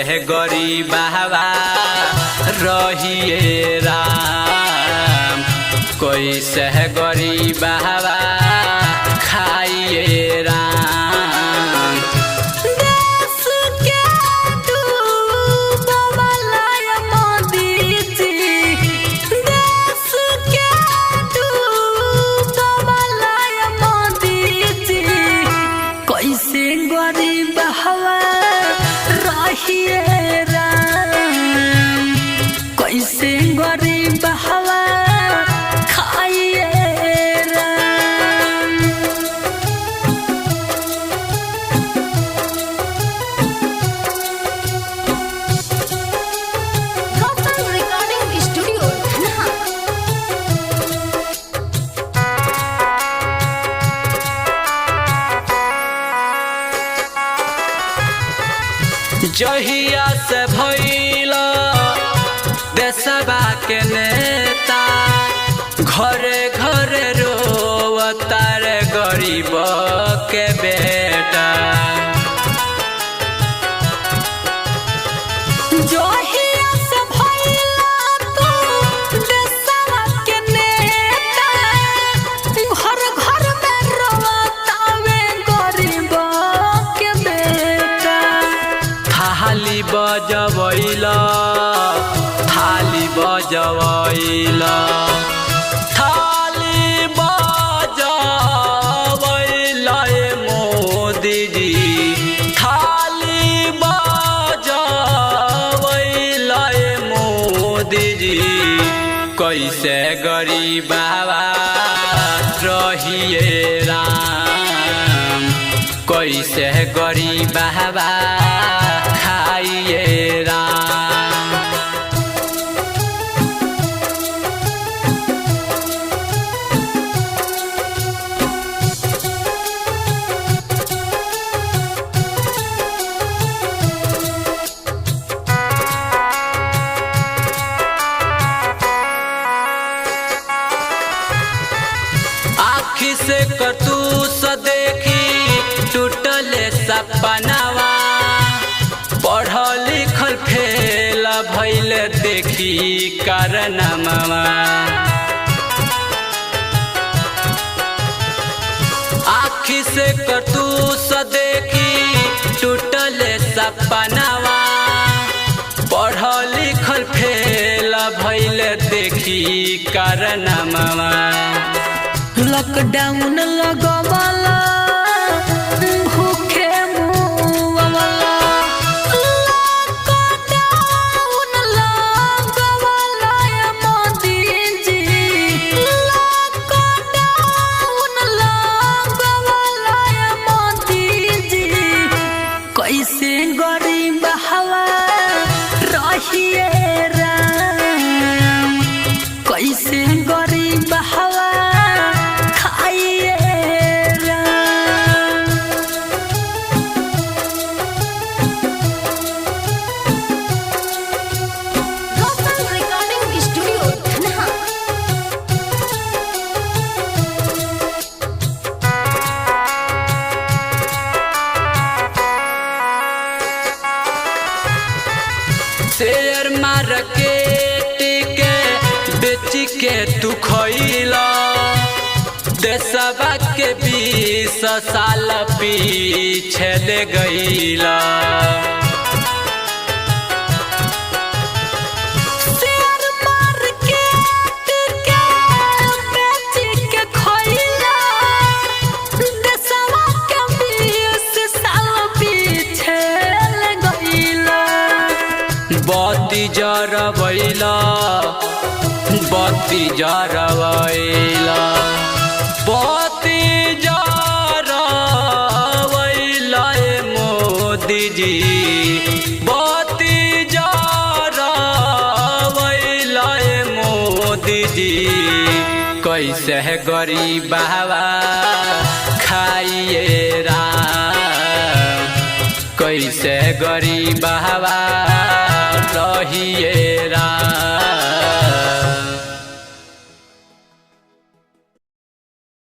कैसे गरीबवा रहिए राम, कैसे गरीबवा खाइए राम। देश के डूबवला मोदी जी, देश के डूबवला मोदी जी, कैसे गरीबवा रहिए राम, कैसे गरीबवा खाइए Ram. Gotham Recording Studio, Dhanaha। जहिया से भइल देशवा के नेता, घरे घरे रोवता रे गरीब के बेटा। जहिया से भइला तू देशवा के नेता, घर घर में रोवतावे गरीब के बेटा। थाली बजवैला, थाली बजवैला, थाली बजवैला मोदी जी, थाली बजवैला मोदी जी। कैसे गरीबवा रहिए राम, कैसे गरीबवा खाइए राम। आँखी से करतूस देखी टूटले सपनावा, पढ़ल लिखल फेल भइल देखी कारनामा। आँखी से करतूस देखी टूटले सपनावा, पढ़ल लिखल फेल भइल देखी कारनामा। लॉकडाउन लगवला भूखे मुवला, लॉकडाउन लगवला मोदी जी, लॉकडाउन लगवला मोदी जी। कैसे गरीबवा रहिए राम, कैसे गरीबवा खाइए Ram. Gotham Recording Studio, Dhanaha। Share market के बेच के तू खइला, देशवा के 20 साल पीछे ले गइला। शेयर मार्केट के बेच के खइला, देशवा के 20 साल पीछे ले गइला। बत्ती जरवैला, बत्ती जरवैला, बत्ती जरवैला मोदी जी, बत्ती जरवैला मोदी जी। कैसे गरीबवा खाइए राम, कैसे गरीबवा रहिए राम।